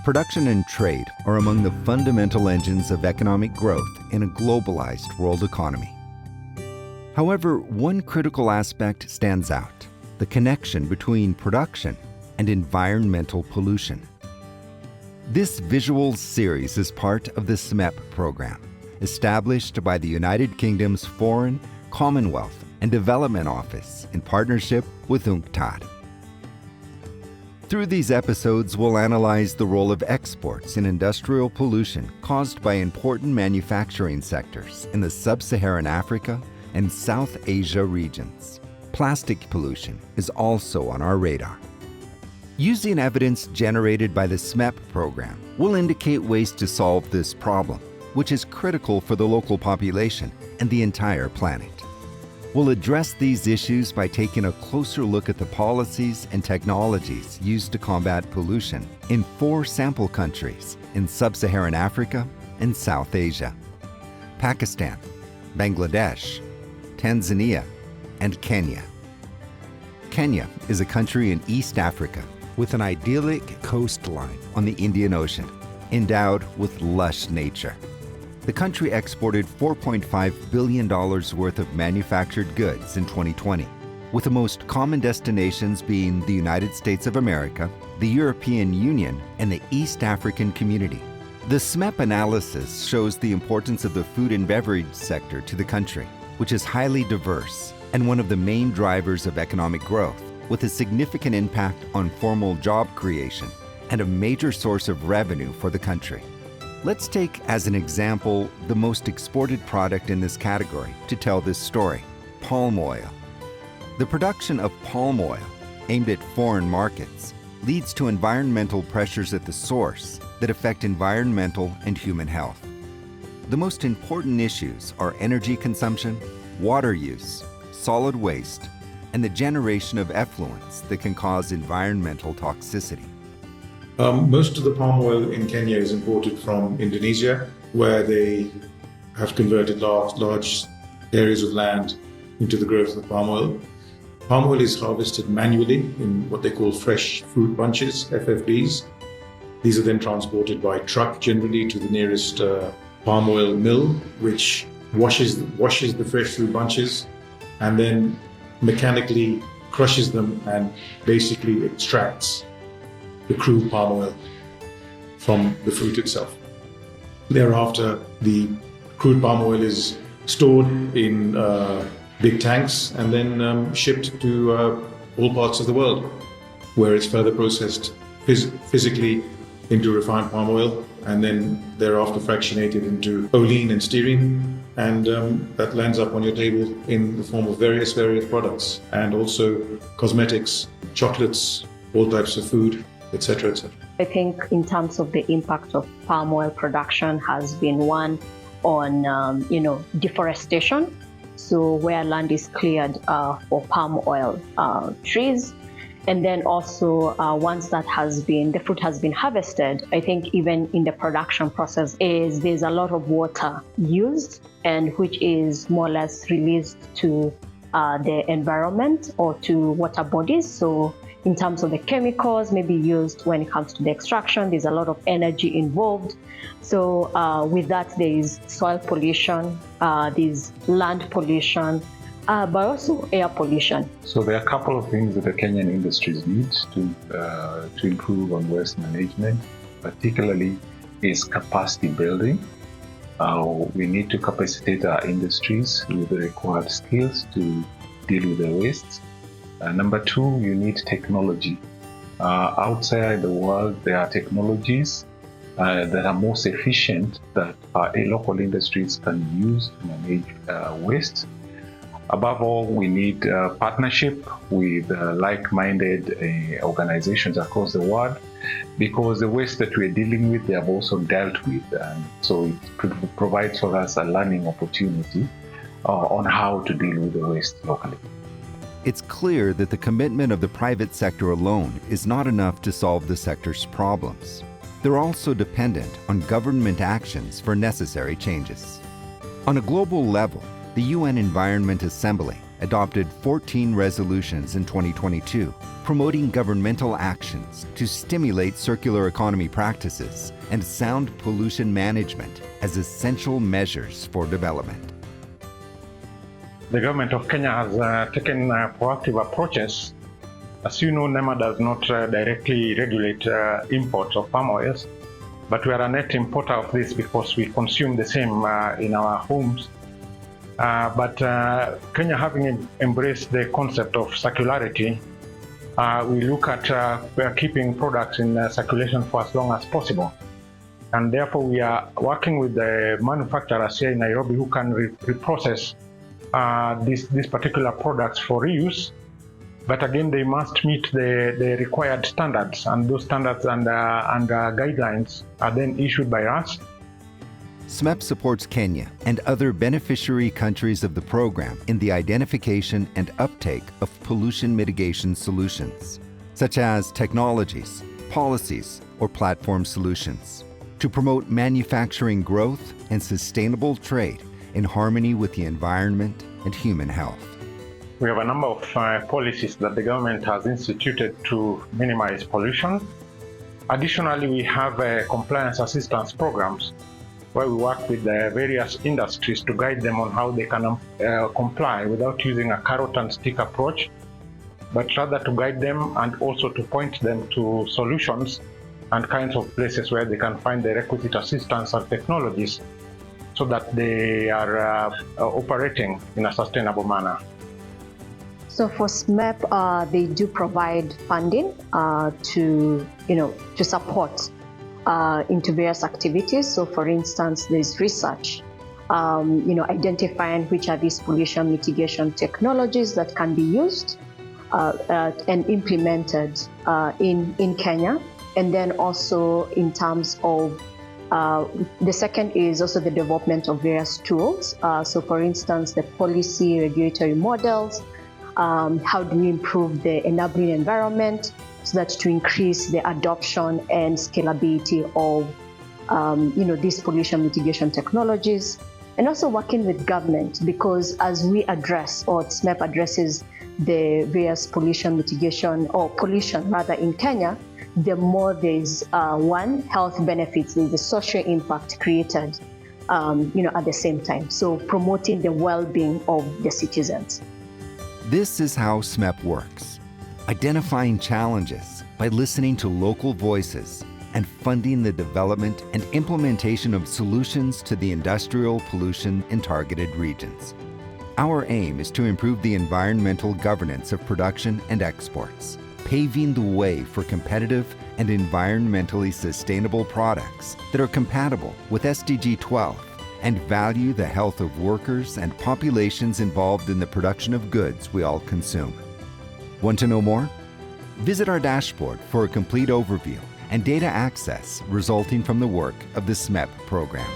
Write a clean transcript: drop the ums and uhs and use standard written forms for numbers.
Production and trade are among the fundamental engines of economic growth in a globalized world economy. However, one critical aspect stands out: the connection between production and environmental pollution. This visual series is part of the SMEP program, established by the United Kingdom's Foreign, Commonwealth and Development Office in partnership with UNCTAD. Through these episodes, we'll analyze the role of exports in industrial pollution caused by important manufacturing sectors in the Sub-Saharan Africa and South Asia regions. Plastic pollution is also on our radar. Using evidence generated by the SMEP program, we'll indicate ways to solve this problem, which is critical for the local population and the entire planet. We'll address these issues by taking a closer look at the policies and technologies used to combat pollution in 4 sample countries in Sub-Saharan Africa and South Asia: Pakistan, Bangladesh, Tanzania, and Kenya. Kenya is a country in East Africa with an idyllic coastline on the Indian Ocean, endowed with lush nature. The country exported $4.5 billion worth of manufactured goods in 2020, with the most common destinations being the United States of America, the European Union, and the East African Community. The SMEP analysis shows the importance of the food and beverage sector to the country, which is highly diverse and one of the main drivers of economic growth, with a significant impact on formal job creation and a major source of revenue for the country. Let's take as an example the most exported product in this category to tell this story: palm oil. The production of palm oil, aimed at foreign markets, leads to environmental pressures at the source that affect environmental and human health. The most important issues are energy consumption, water use, solid waste, and the generation of effluents that can cause environmental toxicity. Most of the palm oil in Kenya is imported from Indonesia, where they have converted large areas of land into the growth of palm oil. Palm oil is harvested manually in what they call fresh fruit bunches, FFBs. These are then transported by truck generally to the nearest palm oil mill, which washes the fresh fruit bunches and then mechanically crushes them and basically extracts the crude palm oil from the fruit itself. Thereafter, the crude palm oil is stored in big tanks and then shipped to all parts of the world, where it's further processed physically into refined palm oil and then thereafter fractionated into olein and stearine, and that lands up on your table in the form of various products, and also cosmetics, chocolates, all types of food, etc., etc. I think in terms of the impact of palm oil production has been one on, deforestation. So where land is cleared for palm oil trees, and then also once the fruit has been harvested, I think even in the production process there's a lot of water used, and which is more or less released to the environment or to water bodies. So in terms of the chemicals maybe used when it comes to the extraction, there's a lot of energy involved. So with that, there is soil pollution, there's land pollution, but also air pollution. So there are a couple of things that the Kenyan industries need to improve on waste management, particularly is capacity building. We need to capacitate our industries with the required skills to deal with the wastes. Number 2, you need technology. Outside the world, there are technologies that are most efficient that local industries can use to manage waste. Above all, we need partnership with like-minded organizations across the world, because the waste that we're dealing with, they have also dealt with. And so it provides for us a learning opportunity on how to deal with the waste locally. It's clear that the commitment of the private sector alone is not enough to solve the sector's problems. They're also dependent on government actions for necessary changes. On a global level, the UN Environment Assembly adopted 14 resolutions in 2022, promoting governmental actions to stimulate circular economy practices and sound pollution management as essential measures for development. The government of Kenya has taken proactive approaches. As you know, NEMA does not directly regulate imports of palm oils, but we are a net importer of this because we consume the same in our homes. But Kenya, having embraced the concept of circularity, we look at keeping products in circulation for as long as possible. And therefore, we are working with the manufacturers here in Nairobi who can reprocess these particular products for reuse. But again, they must meet the required standards, and those standards and guidelines are then issued by us. SMEP supports Kenya and other beneficiary countries of the program in the identification and uptake of pollution mitigation solutions, such as technologies, policies, or platform solutions, to promote manufacturing growth and sustainable trade in harmony with the environment and human health. We have a number of policies that the government has instituted to minimize pollution. Additionally, we have compliance assistance programs where we work with the various industries to guide them on how they can comply without using a carrot and stick approach, but rather to guide them and also to point them to solutions and kinds of places where they can find the requisite assistance and technologies so that they are operating in a sustainable manner. So for SMEP, they do provide funding to support into various activities. So for instance, there's research, identifying which are these pollution mitigation technologies that can be used and implemented in Kenya. And then also in terms of the second is also the development of various tools. So for instance, the policy regulatory models, how do we improve the enabling environment so that to increase the adoption and scalability of these pollution mitigation technologies, and also working with government, because as we address, or SMEP addresses the various pollution mitigation or pollution rather in Kenya, the more there's health benefits, there's a social impact created at the same time. So promoting the well-being of the citizens. This is how SMEP works, identifying challenges by listening to local voices and funding the development and implementation of solutions to the industrial pollution in targeted regions. Our aim is to improve the environmental governance of production and exports, paving the way for competitive and environmentally sustainable products that are compatible with SDG 12 and value the health of workers and populations involved in the production of goods we all consume. Want to know more? Visit our dashboard for a complete overview and data access resulting from the work of the SMEP program.